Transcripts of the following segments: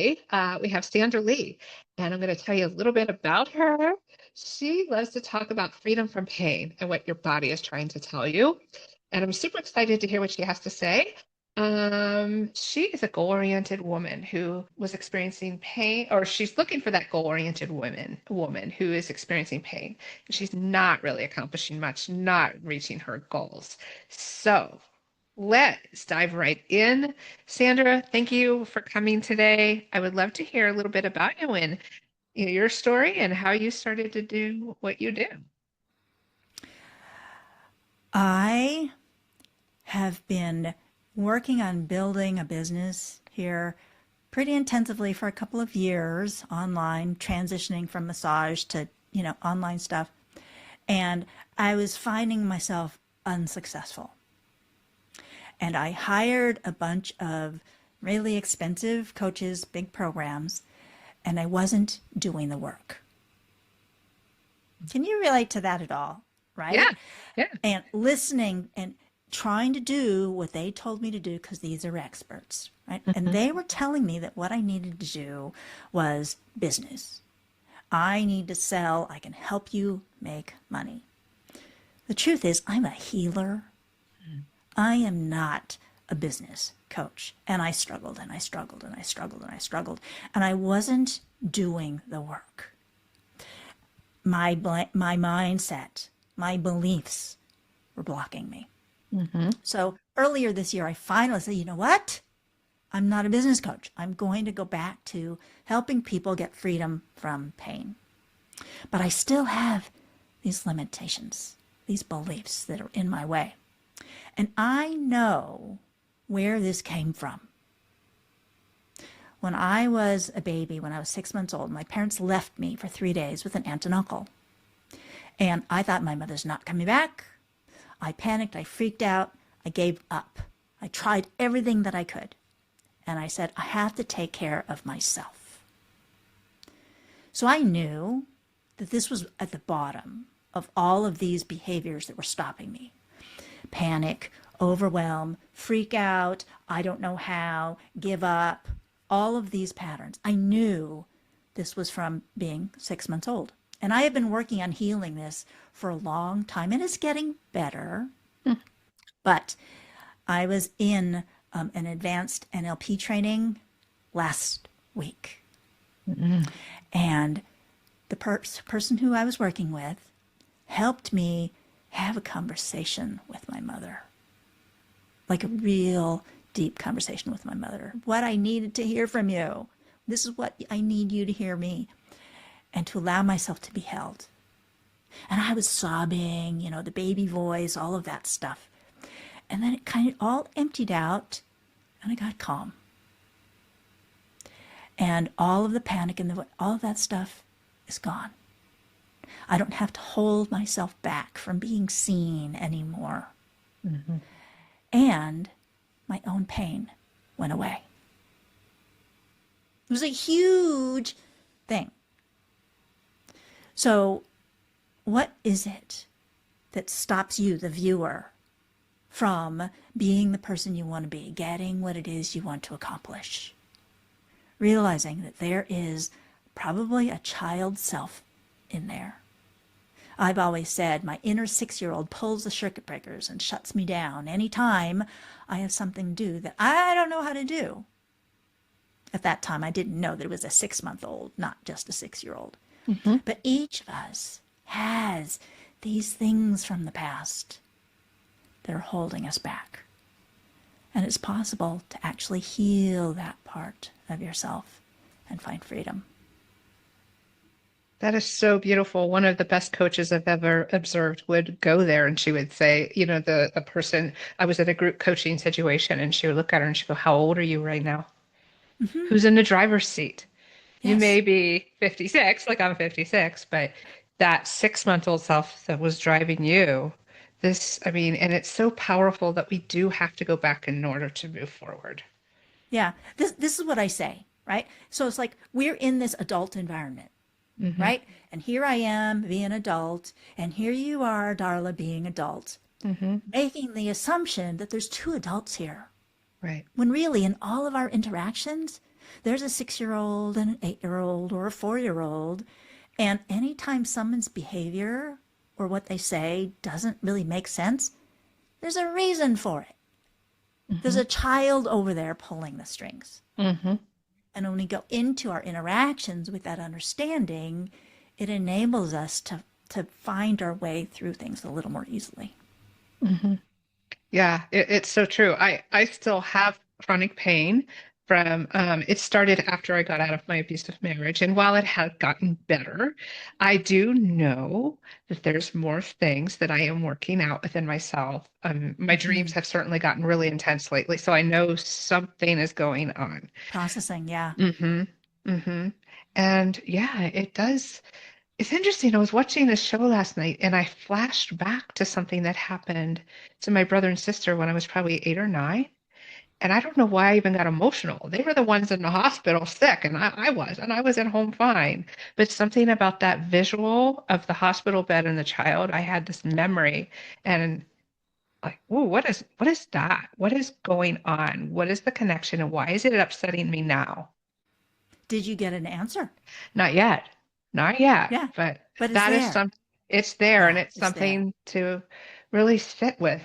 today we have Sandra Lee, and I'm going to tell you a little bit about her. She loves to talk about freedom from pain and what your body is trying to tell you. And I'm super excited to hear what she has to say. She is a goal-oriented woman who was experiencing pain, or she's looking for that goal-oriented woman who is experiencing pain. She's not really accomplishing much, not reaching her goals. So let's dive right in. Sandra, thank you for coming today. I would love to hear a little bit about you and your story and how you started to do what you do. I have been working on building a business here pretty intensively for a couple of years online, transitioning from massage to, online stuff. And I was finding myself unsuccessful. And I hired a bunch of really expensive coaches, big programs, and I wasn't doing the work. Can you relate to that at all? Yeah, Right? yeah. And listening and trying to do what they told me to do because these are experts, right? And Mhm. they were telling me that what I needed to do was business. I need to sell. I can help you make money. The truth is, I'm a healer. I am not a business coach. And I struggled and I struggled and I struggled and I struggled. And I wasn't doing the work. My mindset, my beliefs were blocking me. Mhm. So earlier this year, I finally said, you know what? I'm not a business coach. I'm going to go back to helping people get freedom from pain. But I still have these limitations, these beliefs that are in my way. And I know where this came from. When I was a baby, when I was 6 months old, my parents left me for 3 days with an aunt and uncle. And I thought my mother's not coming back. I panicked. I freaked out. I gave up. I tried everything that I could. And I said, I have to take care of myself. So I knew that this was at the bottom of all of these behaviors that were stopping me. Panic, overwhelm, freak out, I don't know how, give up, all of these patterns. I knew this was from being 6 months old. And I have been working on healing this for a long time, and it's getting better. But I was in an advanced NLP training last week. Mhm. And the person who I was working with helped me have a conversation with my mother, like a real deep conversation with my mother. What I needed to hear from you. This is what I need you to hear me, and to allow myself to be held. And I was sobbing, the baby voice, all of that stuff. And then it kind of all emptied out and I got calm. And all of the panic and all of that stuff is gone. I don't have to hold myself back from being seen anymore. Mhm. And my own pain went away. It was a huge thing. So, what is it that stops you, the viewer, from being the person you want to be, getting what it is you want to accomplish? Realizing that there is probably a child self in there. I've always said my inner 6-year-old pulls the circuit breakers and shuts me down anytime I have something to do that I don't know how to do. At that time, I didn't know that it was a 6-month-old, not just a 6-year-old. Mhm. But each of us has these things from the past that are holding us back. And it's possible to actually heal that part of yourself and find freedom. That is so beautiful. One of the best coaches I've ever observed would go there and she would say, the person, I was at a group coaching situation and she would look at her and she'd go, how old are you right now? Mm-hmm. Who's in the driver's seat? You may Yes. be 56, like I'm 56, but that 6-month-old self that was driving you, and it's so powerful that we do have to go back in order to move forward. Yeah. This is what I say, right? So it's like we're in this adult environment, Hmm. right? And here I am being an adult, and here you are, Darla, being adult, Hmm. making the assumption that there's two adults here. Right. When really, in all of our interactions, There's a 6-year-old and an 8-year-old or a 4-year-old, and anytime someone's behavior or what they say doesn't really make sense, there's a reason for it. There's Mm-hmm. a child over there pulling the strings. Mm-hmm. And when we go into our interactions with that understanding, it enables us to find our way through things a little more easily. Mm-hmm. Yeah, it's so true. I still have chronic pain from it started after I got out of my abusive marriage. And while it has gotten better, I do know that there's more things that I am working out within myself. My dreams Hmm. have certainly gotten really intense lately, so I know something is going on. Processing, yeah. Mm-hmm. Mm-hmm. And yeah, it does. It's interesting. I was watching a show last night and I flashed back to something that happened to my brother and sister when I was probably 8 or 9. And I don't know why I even got emotional. They were the ones in the hospital sick, and I was at home fine. But something about that visual of the hospital bed and the child, I had this memory and like, ooh, what is that? What is going on? What is the connection and why is it upsetting me now? Did you get an answer? Not yet. Not yet. Yeah, But but it's that is there. it's there and Yeah, it's it's there. something to really sit with.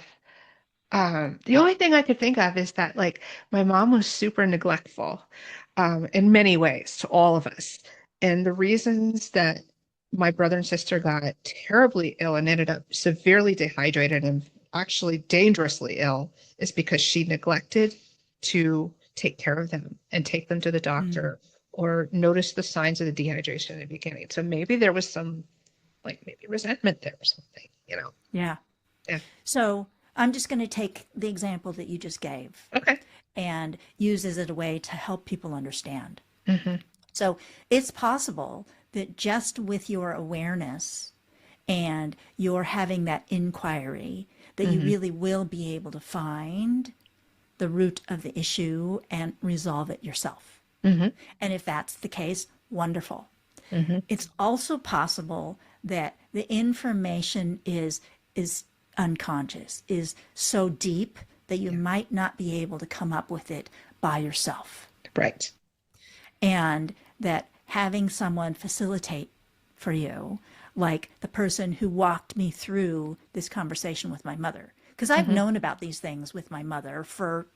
The only thing I could think of is that like my mom was super neglectful, in many ways to all of us. And the reasons that my brother and sister got terribly ill and ended up severely dehydrated and actually dangerously ill is because she neglected to take care of them and take them to the Mm, doctor or notice the signs of the dehydration in the beginning. So maybe there was some like maybe resentment there or something, you know? yeah. Yeah. So I'm just going to take the example that you just gave Okay. and use it as a way to help people understand. Hmm. So it's possible that just with your awareness and your having that inquiry, that you Hmm. really will be able to find the root of the issue and resolve it yourself. Hmm. And if that's the case, wonderful. Hmm. It's also possible that the information is unconscious, is so deep that you Yeah. might not be able to come up with it by yourself. Right. And that having someone facilitate for you, like the person who walked me through this conversation with my mother, because I've Hmm. known about these things with my mother for,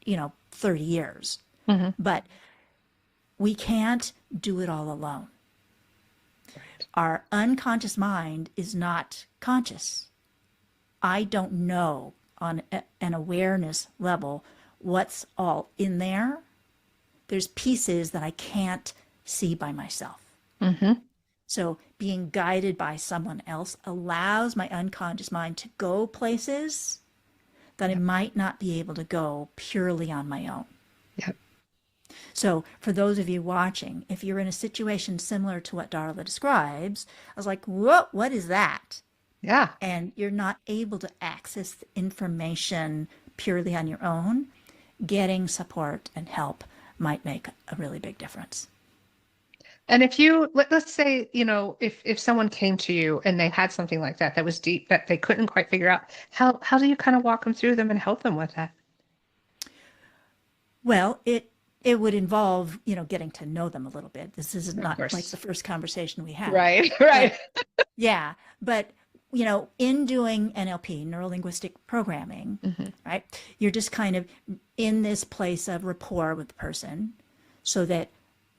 30 years, Hmm. but we can't do it all alone. Right. Our unconscious mind is not conscious. I don't know on an awareness level what's all in there. There's pieces that I can't see by myself. Hmm. So being guided by someone else allows my unconscious mind to go places that I Yep. might not be able to go purely on my own. Yep. So for those of you watching, if you're in a situation similar to what Darla describes, I was like, whoa, what is that? Yeah. And you're not able to access the information purely on your own, getting support and help might make a really big difference. And if you let's say, if someone came to you and they had something like that that was deep that they couldn't quite figure out, how do you kind of walk them through them and help them with that? Well, it would involve, getting to know them a little bit. This is Of not like the course. first conversation we had. Right. But Right. yeah, but in doing NLP, neuro linguistic programming, Hmm. right? You're just kind of in this place of rapport with the person so that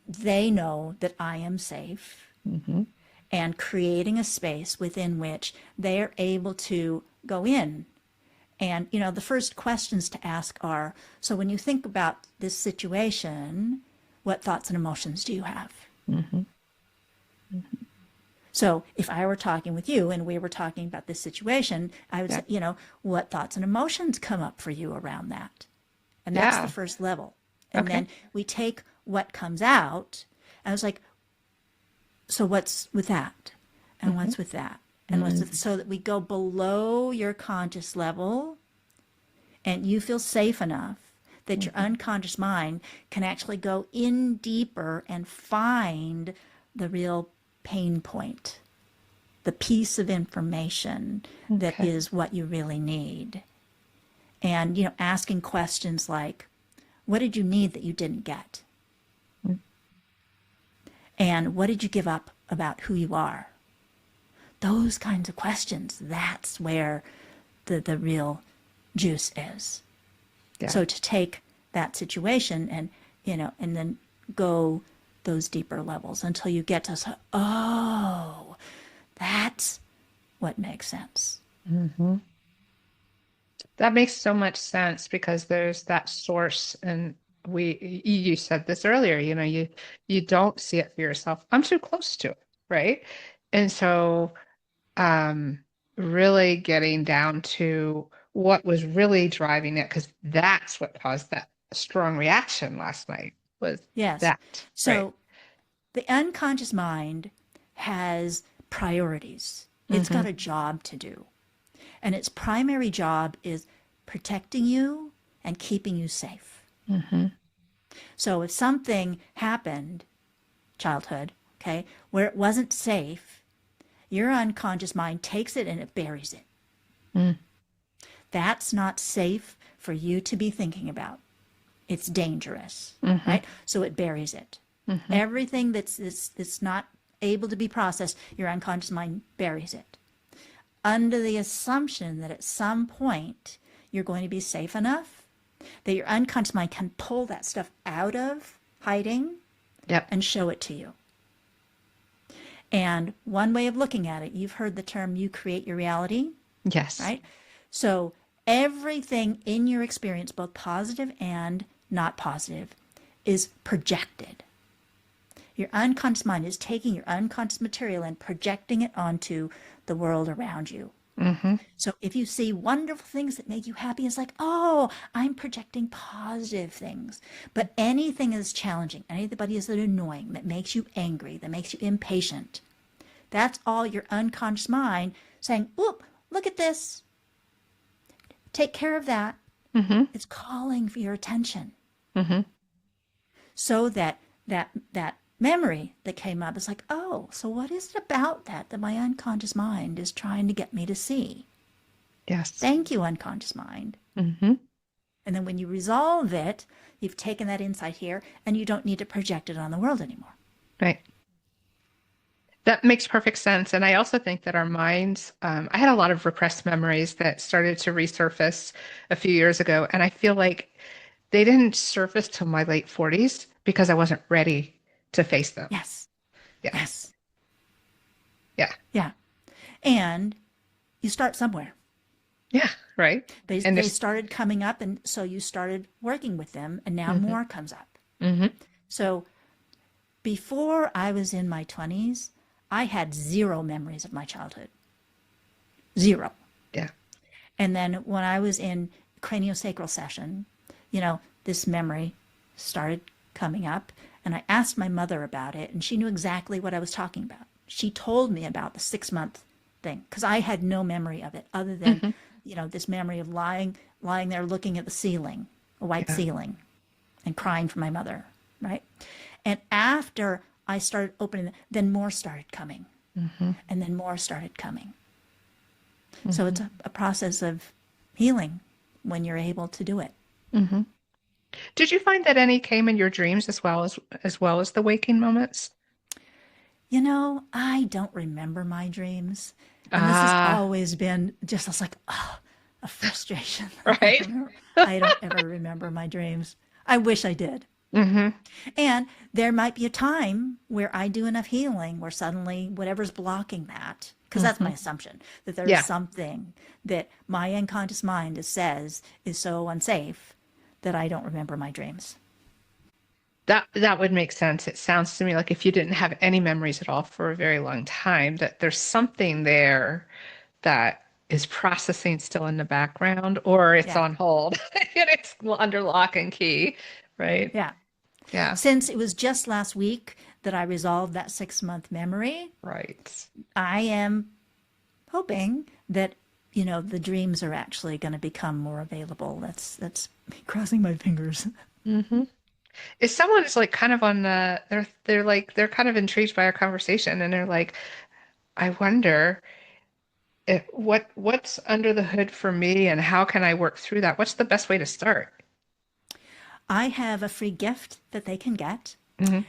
they know that I am safe Hmm. and creating a space within which they are able to go in. And, the first questions to ask are, so when you think about this situation, what thoughts and emotions do you have? Hmm. So if I were talking with you and we were talking about this situation, I would Yeah. say, what thoughts and emotions come up for you around that? And that's the Yeah. first level. And Okay. then we take what comes out, and I was like, so what's with that? And Hmm. what's with that? And what's with, Hmm. so that we go below your conscious level and you feel safe enough that your Hmm. unconscious mind can actually go in deeper and find the real pain point, the piece of information that Okay. is what you really need. And, asking questions like, what did you need that you didn't get? And what did you give up about who you are? Those kinds of questions, that's where the real juice is. Yeah. So to take that situation and, and then go those deeper levels until you get to, oh, that's what makes sense. Hmm. That makes so much sense because there's that source, and you said this earlier, you don't see it for yourself. I'm too close to it, right? And so um really getting down to what was really driving it, because that's what caused that strong reaction last night was Yes. that, right? So the unconscious mind has priorities. It's Mm-hmm. got a job to do. And its primary job is protecting you and keeping you safe. Mm-hmm. So if something happened, childhood, okay, where it wasn't safe, your unconscious mind takes it and it buries it. Mm. That's not safe for you to be thinking about. It's dangerous, Mm-hmm. right? So it buries it. Mm-hmm. Everything that's not able to be processed, your unconscious mind buries it, under the assumption that at some point you're going to be safe enough that your unconscious mind can pull that stuff out of hiding Yep. and show it to you. And one way of looking at it, you've heard the term you create your reality, Yes. right? So everything in your experience, both positive and not positive, is projected. Your unconscious mind is taking your unconscious material and projecting it onto the world around you. Mm-hmm. So if you see wonderful things that make you happy, it's like, oh, I'm projecting positive things. But anything that's challenging, anybody is annoying, that makes you angry, that makes you impatient, that's all your unconscious mind saying, oop, look at this. Take care of that. Mm-hmm. It's calling for your attention. Mm-hmm. So that memory that came up is like, oh, so what is it about that my unconscious mind is trying to get me to see? Yes. Thank you, unconscious mind. Mm-hmm. And then when you resolve it, you've taken that insight here and you don't need to project it on the world anymore. Right. That makes perfect sense. And I also think that our minds, I had a lot of repressed memories that started to resurface a few years ago. And I feel like they didn't surface till my late 40s because I wasn't ready to face them. Yes. Yeah. Yes. Yeah. Yeah. And you start somewhere. Yeah. Right. And They started coming up, and so you started working with them, and now mm-hmm. more comes up. Mm-hmm. So before I was in my 20s, I had zero memories of my childhood. Zero. Yeah. And then when I was in craniosacral session, this memory started coming up, and I asked my mother about it, and she knew exactly what I was talking about. She told me about the 6-month thing because I had no memory of it other than, Mm-hmm. This memory of lying there looking at the ceiling, a white Yeah. ceiling, and crying for my mother, right? And after I started opening, then more started coming, Mm-hmm. and then more started coming. Mm-hmm. So it's a process of healing when you're able to do it. Mm-hmm. Did you find that any came in your dreams as well as the waking moments? I don't remember my dreams. And this has Ah, always been just like, a frustration. right. I don't ever remember my dreams. I wish I did. Mm-hmm. And there might be a time where I do enough healing where suddenly whatever's blocking that, because that's Mm-hmm. my assumption, that there is Yeah. something that my unconscious mind says is so unsafe that I don't remember my dreams. That would make sense. It sounds to me like if you didn't have any memories at all for a very long time, that there's something there that is processing still in the background, or it's Yeah. on hold and it's under lock and key, right? Yeah. Yeah, Since it was just last week that I resolved that 6-month memory, right. I am hoping that, the dreams are actually going to become more available. That's me crossing my fingers. Hmm. If someone is like kind of on they're kind of intrigued by our conversation and they're like, I wonder what's under the hood for me and how can I work through that? What's the best way to start? I have a free gift that they can get. Hmm.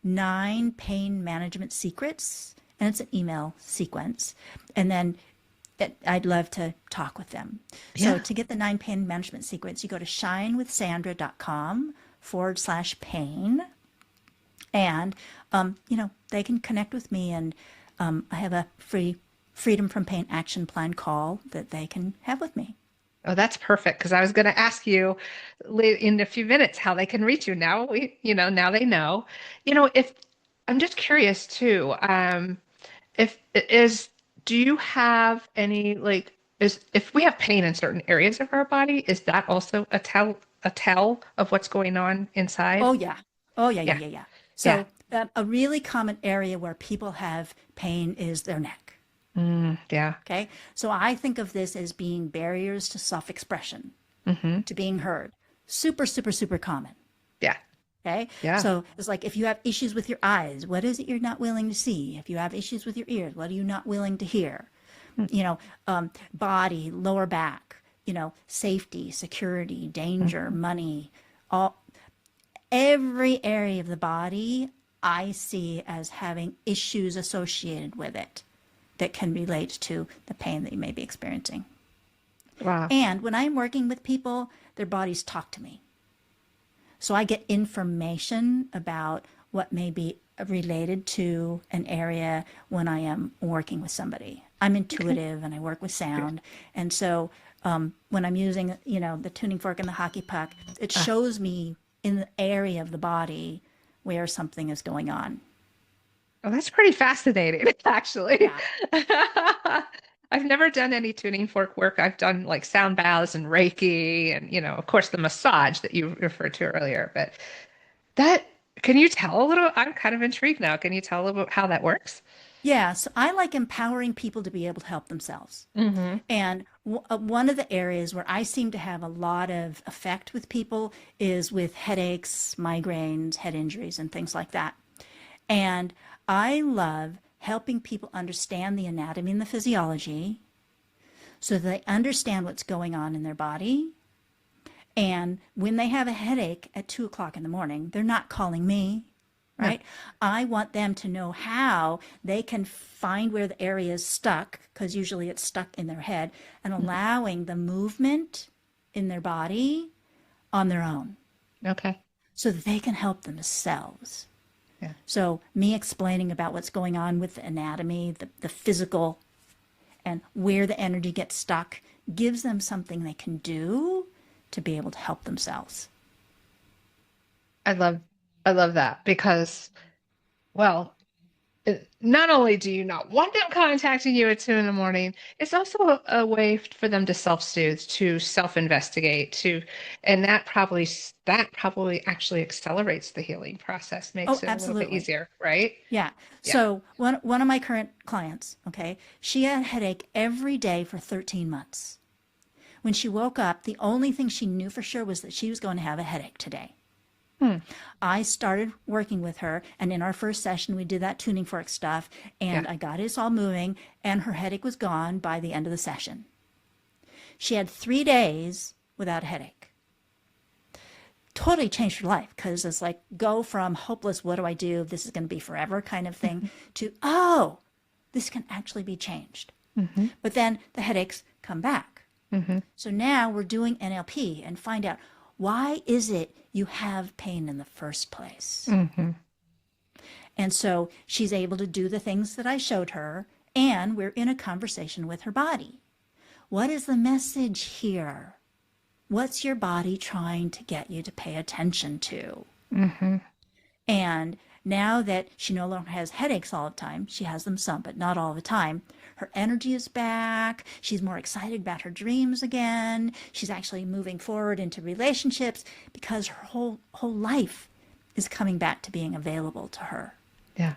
9 pain management secrets, and it's an email sequence. And then I'd love to talk with them. So Yeah. to get the 9 pain management secrets, you go to shinewithsandra.com/pain. And, they can connect with me. And I have a free Freedom from Pain action plan call that they can have with me. Oh, that's perfect. Because I was going to ask you in a few minutes how they can reach you. Now now they know. If I'm just curious too, if is do you have any like is if we have pain in certain areas of our body, is that also a tell of what's going on inside? Oh, yeah. Oh, yeah, yeah, Yeah. yeah, yeah. Yeah. So, a really common area where people have pain is their neck. Yeah. Okay. So, I think of this as being barriers to self expression, Hmm. to being heard. Super, super, super common. Yeah. Okay. Yeah. So, it's like if you have issues with your eyes, what is it you're not willing to see? If you have issues with your ears, what are you not willing to hear? You know, Body, lower back, safety, security, danger, Mm-hmm. money, all every area of the body I see as having issues associated with it that can relate to the pain that you may be experiencing. Wow. And when I'm working with people, their bodies talk to me. So I get information about what may be related to an area when I am working with somebody. I'm Okay. intuitive and I work with Good. sound. And so when I'm using, the tuning fork and the hockey puck, it Ah, shows me in the area of the body where something is going on. oh, that's pretty fascinating, actually. Yeah. I've never done any tuning fork work. I've done like sound baths and Reiki and, of course, the massage that you referred to earlier. But that, can you tell a little? I'm kind of intrigued now. Can you tell a little bit how that works? Yeah. So I like empowering people to be able to help themselves. Hmm. And one of the areas where I seem to have a lot of effect with people is with headaches, migraines, head injuries, and things like that. And I love helping people understand the anatomy and the physiology so that they understand what's going on in their body. And when they have a headache at 2 o'clock in the morning, they're not calling me, No. right? I want them to know how they can find where the area is stuck, because usually it's stuck in their head, and allowing the movement in their body on their own Okay. so that they can help themselves. Yeah. So, me explaining about what's going on with the anatomy, the physical, and where the energy gets stuck gives them something they can do to be able to help themselves. I love I love that because, well, not only do you not want them contacting you at 2 in the morning, it's also a way for them to self-soothe, to self-investigate, and that probably actually accelerates the healing process, Oh, makes it a little bit absolutely. easier, right? Yeah. Yeah. So, one of my current clients, okay, she had a headache every day for 13 months. When she woke up, the only thing she knew for sure was that she was going to have a headache today. Hmm. I started working with her, and in our first session, we did that tuning fork stuff, Yeah. and I got us all moving, and her headache was gone by the end of the session. She had 3 days without a headache. Totally changed her life, because it's like go from hopeless, what do I do? This is going to be forever kind of thing, to, oh, this can actually be changed. Hmm. But then the headaches come back. Hmm. So now we're doing NLP and find out, why is it you have pain in the first place? Hmm. And so she's able to do the things that I showed her, and we're in a conversation with her body. What is the message here? What's your body trying to get you to pay attention to? Hmm. And now that she no longer has headaches all the time, she has them some, but not all the time, her energy is back. She's more excited about her dreams again. She's actually moving forward into relationships because her whole life is coming back to being available to her, Yeah.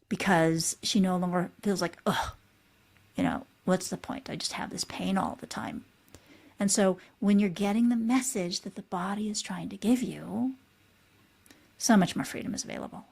because she no longer feels like, ugh, what's the point? I just have this pain all the time. And so when you're getting the message that the body is trying to give you, so much more freedom is available.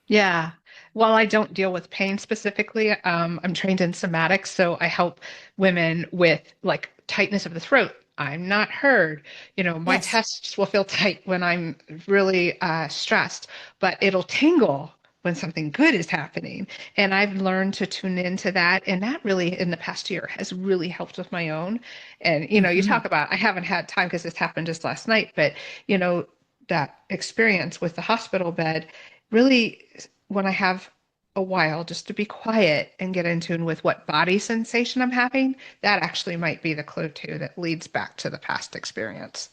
Yeah. While I don't deal with pain specifically, I'm trained in somatics, so I help women with like tightness of the throat I'm not heard. My Yes. chests will feel tight when I'm really stressed, but it'll tingle when something good is happening. And I've learned to tune into that. And that really, in the past year, has really helped with my own. And, you Hmm. talk about, I haven't had time because this happened just last night, but, you know, that experience with the hospital bed really, when I have a while just to be quiet and get in tune with what body sensation I'm having, that actually might be the clue too that leads back to the past experience.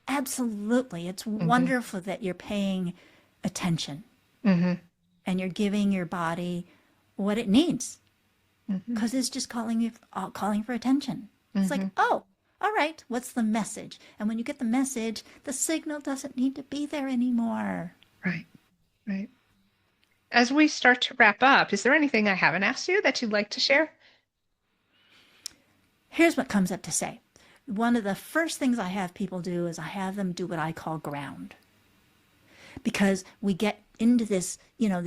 Absolutely. It's Hmm. wonderful that you're paying attention Hmm. and you're giving your body what it needs Hmm. because it's just calling for attention. It's like, Hmm. oh, all right, what's the message? And when you get the message, the signal doesn't need to be there anymore. Right, right. As we start to wrap up, is there anything I haven't asked you that you'd like to share? Here's what comes up to say. One of the first things I have people do is I have them do what I call ground. Because we get into this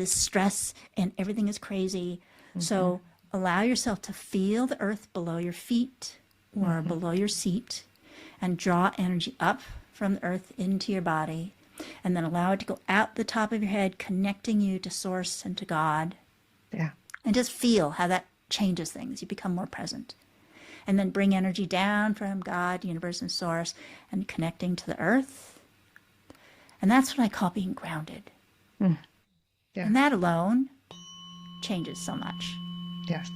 stress and everything is crazy. Hmm. So allow yourself to feel the earth below your feet or Hmm. below your seat and draw energy up from the earth into your body. And then allow it to go out the top of your head, connecting you to Source and to God. Yeah. And just feel how that changes things. You become more present. And then bring energy down from God, universe, and Source and connecting to the earth. And that's what I call being grounded. Mm. Yeah. And that alone changes so much. Yes.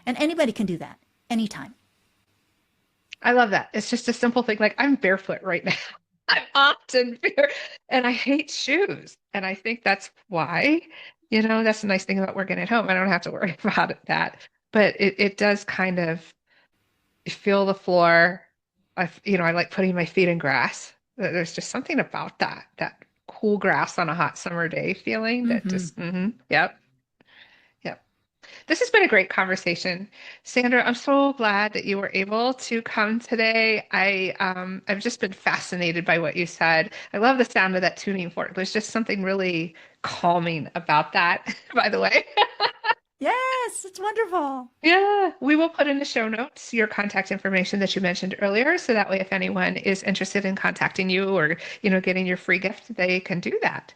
And anybody can do that anytime. I love that. It's just a simple thing. Like I'm barefoot right now. I'm often bare and I hate shoes. And I think that's why, that's the nice thing about working at home. I don't have to worry about that. But it does kind of feel the floor. I like putting my feet in grass. There's just something about that cool grass on a hot summer day feeling that Mm-hmm. just, yep, yep. This has been a great conversation. Sandra, I'm so glad that you were able to come today. I've just been fascinated by what you said. I love the sound of that tuning fork. There's just something really calming about that, by the way. Yes, it's wonderful. Yeah, we will put in the show notes your contact information that you mentioned earlier, so that way if anyone is interested in contacting you or, getting your free gift, they can do that.